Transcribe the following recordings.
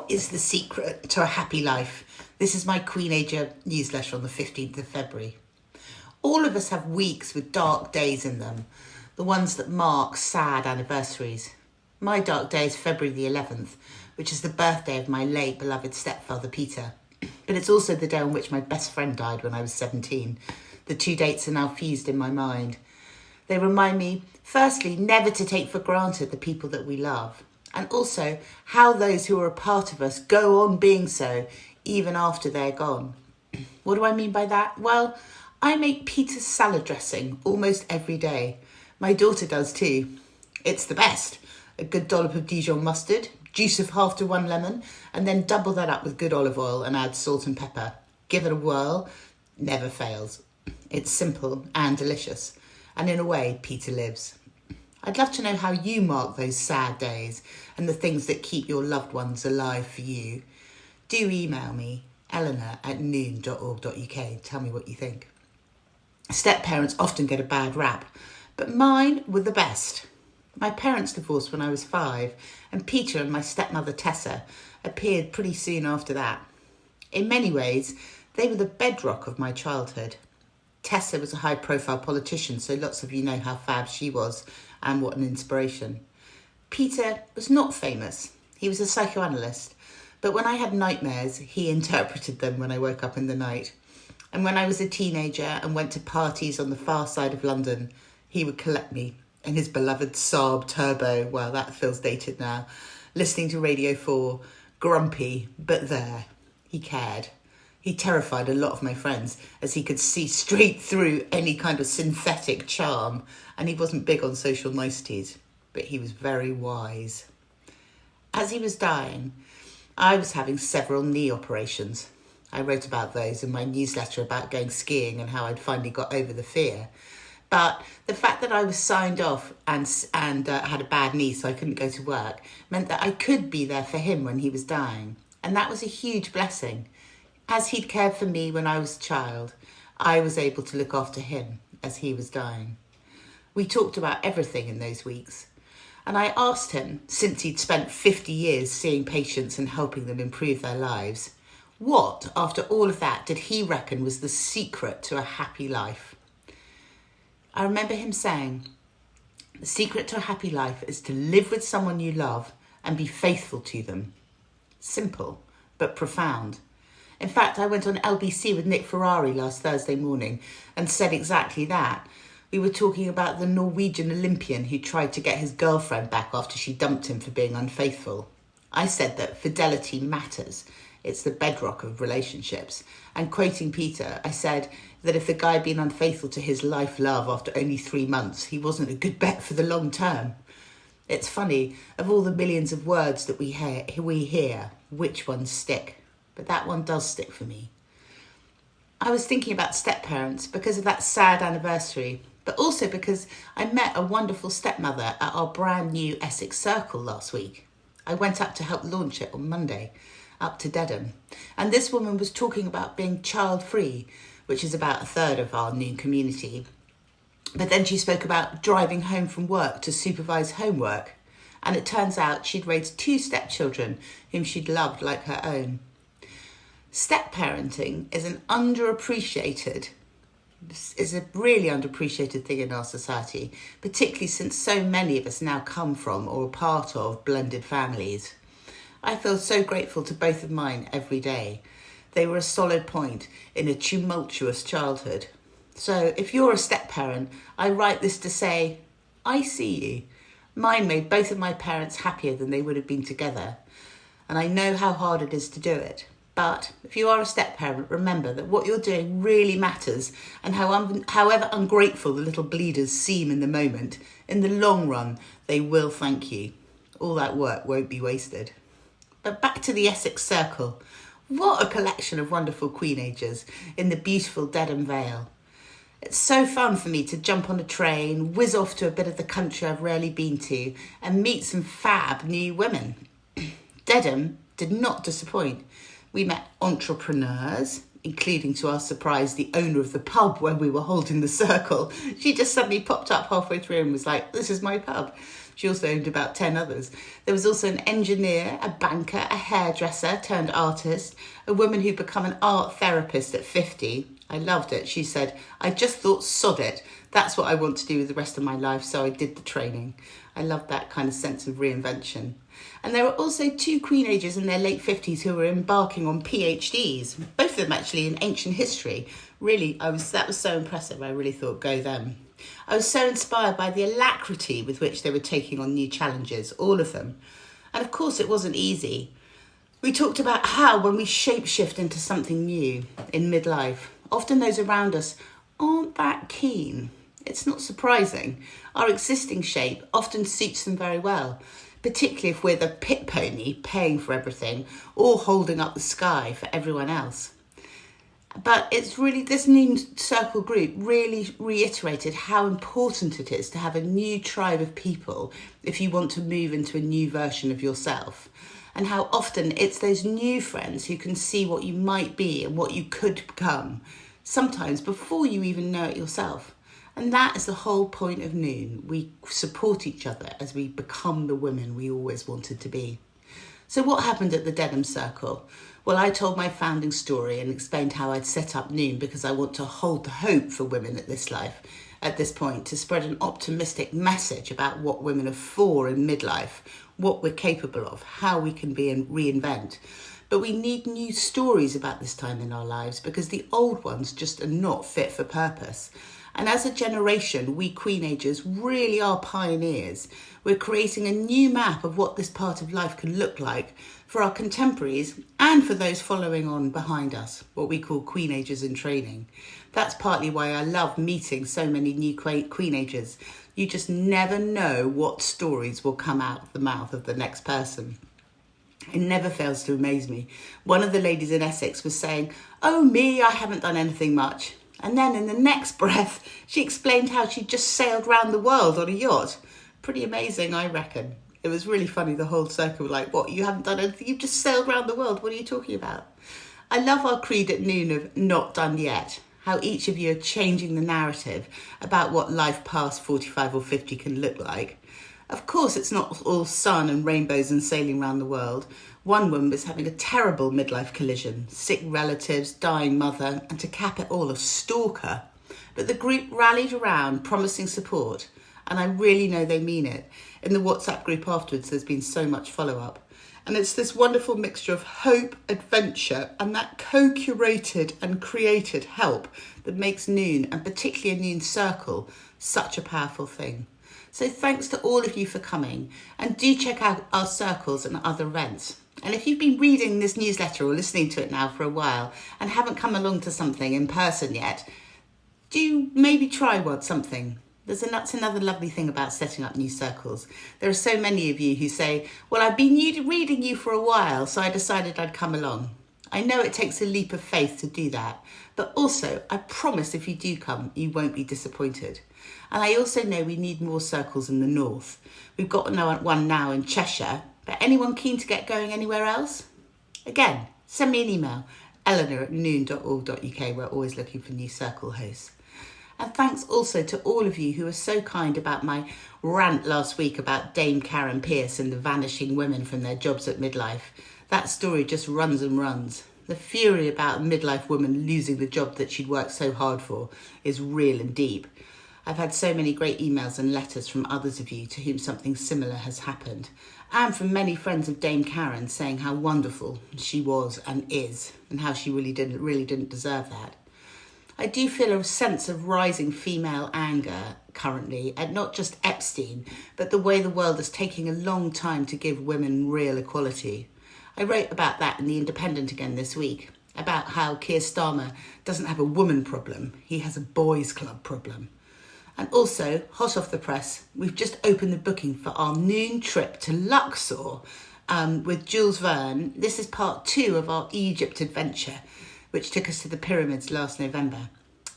What is the secret to a happy life? This is my Queenager newsletter on the 15th of February. All of us have weeks with dark days in them, the ones that mark sad anniversaries. My dark day is February the 11th, which is the birthday of my late beloved stepfather Peter. But it's also the day on which my best friend died when I was 17. The two dates are now fused in my mind. They remind me, firstly, never to take for granted the people that we love, and also how those who are a part of us go on being so even after they're gone. What do I mean by that? Well, I make Peter's salad dressing almost every day. My daughter does too. It's the best. A good dollop of Dijon mustard, juice of 1/2 to 1 lemon, and then double that up with good olive oil and add salt and pepper. Give it a whirl. Never fails. It's simple and delicious. And in a way, Peter lives. I'd love to know how you mark those sad days and the things that keep your loved ones alive for you. Do email me, eleanor@noon.org.uk. Tell me what you think. Step-parents often get a bad rap, but mine were the best. My parents divorced when I was 5, and Peter and my stepmother Tessa appeared pretty soon after that. In many ways, they were the bedrock of my childhood. Tessa was a high-profile politician, so lots of you know how fab she was and what an inspiration. Peter was not famous. He was a psychoanalyst, but when I had nightmares, he interpreted them when I woke up in the night. And when I was a teenager and went to parties on the far side of London, he would collect me in his beloved Saab Turbo, well, that feels dated now, listening to Radio 4, grumpy, but there. He cared. He terrified a lot of my friends as he could see straight through any kind of synthetic charm, and he wasn't big on social niceties, but he was very wise. As he was dying, I was having several knee operations. I wrote about those in my newsletter about going skiing and how I'd finally got over the fear. But the fact that I was signed off and had a bad knee so I couldn't go to work meant that I could be there for him when he was dying. And that was a huge blessing. As he'd cared for me when I was a child, I was able to look after him as he was dying. We talked about everything in those weeks. And I asked him, since he'd spent 50 years seeing patients and helping them improve their lives, what, after all of that, did he reckon was the secret to a happy life? I remember him saying, the secret to a happy life is to live with someone you love and be faithful to them. Simple, but profound. In fact, I went on LBC with Nick Ferrari last Thursday morning and said exactly that. We were talking about the Norwegian Olympian who tried to get his girlfriend back after she dumped him for being unfaithful. I said that fidelity matters. It's the bedrock of relationships. And quoting Peter, I said that if the guy had been unfaithful to his life love after only 3 months, he wasn't a good bet for the long term. It's funny, of all the millions of words that we hear, which ones stick? But that one does stick for me. I was thinking about step-parents because of that sad anniversary, but also because I met a wonderful stepmother at our brand new Essex Circle last week. I went up to help launch it on Monday, up to Dedham. And this woman was talking about being child-free, which is about 1/3 of our new community. But then she spoke about driving home from work to supervise homework. And it turns out she'd raised 2 stepchildren whom she'd loved like her own. Step-parenting is a really underappreciated thing in our society, particularly since so many of us now come from or are part of blended families. I feel so grateful to both of mine every day. They were a solid point in a tumultuous childhood. So if you're a step-parent, I write this to say, I see you. Mine made both of my parents happier than they would have been together. And I know how hard it is to do it. But if you are a step-parent, remember that what you're doing really matters, and however ungrateful the little bleeders seem in the moment, in the long run, they will thank you. All that work won't be wasted. But back to the Essex Circle. What a collection of wonderful Queenagers in the beautiful Dedham Vale. It's so fun for me to jump on a train, whiz off to a bit of the country I've rarely been to, and meet some fab new women. Dedham did not disappoint. We met entrepreneurs, including, to our surprise, the owner of the pub when we were holding the circle. She just suddenly popped up halfway through and was like, this is my pub. She also owned about 10 others. There was also an engineer, a banker, a hairdresser turned artist, a woman who'd become an art therapist at 50. I loved it. She said, I just thought, sod it. That's what I want to do with the rest of my life, so I did the training. I love that kind of sense of reinvention. And there were also 2 Queenagers in their late 50s who were embarking on PhDs, both of them actually in ancient history. Really, that was so impressive. I really thought, go them. I was so inspired by the alacrity with which they were taking on new challenges, all of them. And of course, it wasn't easy. We talked about how when we shapeshift into something new in midlife, often those around us aren't that keen. It's not surprising. Our existing shape often suits them very well, particularly if we're the pit pony paying for everything or holding up the sky for everyone else. But it's really, this new circle group really reiterated how important it is to have a new tribe of people if you want to move into a new version of yourself. And how often it's those new friends who can see what you might be and what you could become, sometimes before you even know it yourself. And that is the whole point of Noon. We support each other as we become the women we always wanted to be. So what happened at the Dedham Circle? Well, I told my founding story and explained how I'd set up Noon because I want to hold the hope for women at this point, to spread an optimistic message about what women are for in midlife, what we're capable of, how we can be and reinvent. But we need new stories about this time in our lives because the old ones just are not fit for purpose. And as a generation, we Queenagers really are pioneers. We're creating a new map of what this part of life can look like for our contemporaries and for those following on behind us, what we call Queenagers in training. That's partly why I love meeting so many new Queenagers. You just never know what stories will come out of the mouth of the next person. It never fails to amaze me. One of the ladies in Essex was saying, "Oh me, I haven't done anything much." And then in the next breath, she explained how she'd just sailed round the world on a yacht. Pretty amazing, I reckon. It was really funny, the whole circle were like, what, you haven't done anything? You've just sailed round the world. What are you talking about? I love our creed at Noon of not done yet. How each of you are changing the narrative about what life past 45 or 50 can look like. Of course, it's not all sun and rainbows and sailing around the world. One woman was having a terrible midlife collision, sick relatives, dying mother, and to cap it all, a stalker. But the group rallied around, promising support, and I really know they mean it. In the WhatsApp group afterwards, there's been so much follow-up. And it's this wonderful mixture of hope, adventure, and that co-curated and created help that makes Noon, and particularly a Noon Circle, such a powerful thing. So thanks to all of you for coming, and do check out our circles and other events. And if you've been reading this newsletter or listening to it now for a while and haven't come along to something in person yet, do maybe try something. That's another lovely thing about setting up new circles. There are so many of you who say, well, I've been reading you for a while, so I decided I'd come along. I know it takes a leap of faith to do that, but also I promise if you do come, you won't be disappointed. And I also know we need more circles in the north. We've got one now in Cheshire, but anyone keen to get going anywhere else? Again, send me an email, eleanor@noon.org.uk. We're always looking for new circle hosts. And thanks also to all of you who were so kind about my rant last week about Dame Karen Pierce and the vanishing women from their jobs at midlife. That story just runs and runs. The fury about a midlife woman losing the job that she'd worked so hard for is real and deep. I've had so many great emails and letters from others of you to whom something similar has happened, and from many friends of Dame Karen saying how wonderful she was and is, and how she really didn't deserve that. I do feel a sense of rising female anger currently at not just Epstein, but the way the world is taking a long time to give women real equality. I wrote about that in The Independent again this week, about how Keir Starmer doesn't have a woman problem, he has a boys' club problem. And also, hot off the press, we've just opened the booking for our Noon trip to Luxor with Jules Verne. This is part 2 of our Egypt adventure, which took us to the pyramids last November.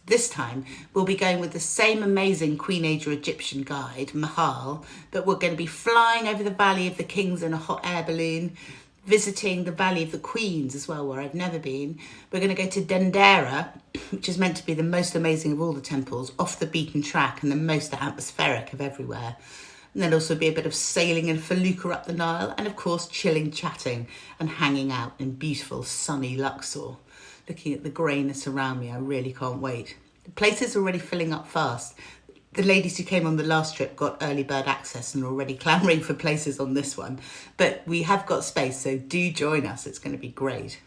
This time, we'll be going with the same amazing Queenager Egyptian guide, Mahal, but we're going to be flying over the Valley of the Kings in a hot air balloon, visiting the Valley of the Queens as well, where I've never been. We're going to go to Dendera, which is meant to be the most amazing of all the temples, off the beaten track and the most atmospheric of everywhere. And there'll also be a bit of sailing and felucca up the Nile, and of course chilling, chatting and hanging out in beautiful sunny Luxor. Looking at the greyness around me, I really can't wait. The places are already filling up fast. The ladies who came on the last trip got early bird access and are already clamouring for places on this one. But we have got space, so do join us. It's going to be great.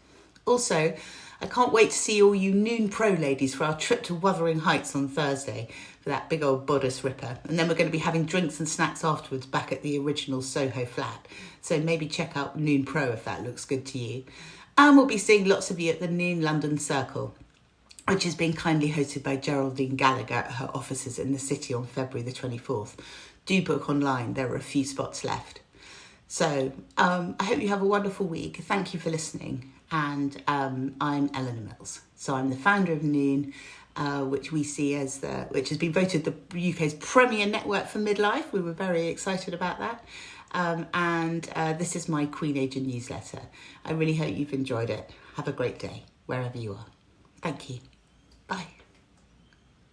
Also, I can't wait to see all you Noon Pro ladies for our trip to Wuthering Heights on Thursday for that big old bodice ripper. And then we're going to be having drinks and snacks afterwards back at the original Soho flat. So maybe check out Noon Pro if that looks good to you. And we'll be seeing lots of you at the Noon London Circle, which is being kindly hosted by Geraldine Gallagher at her offices in the city on February the 24th. Do book online, there are a few spots left. So I hope you have a wonderful week. Thank you for listening. And I'm Eleanor Mills. So I'm the founder of Noon, which we see as which has been voted the UK's premier network for midlife. We were very excited about that. And this is my Queenager newsletter. I really hope you've enjoyed it. Have a great day, wherever you are. Thank you. Bye.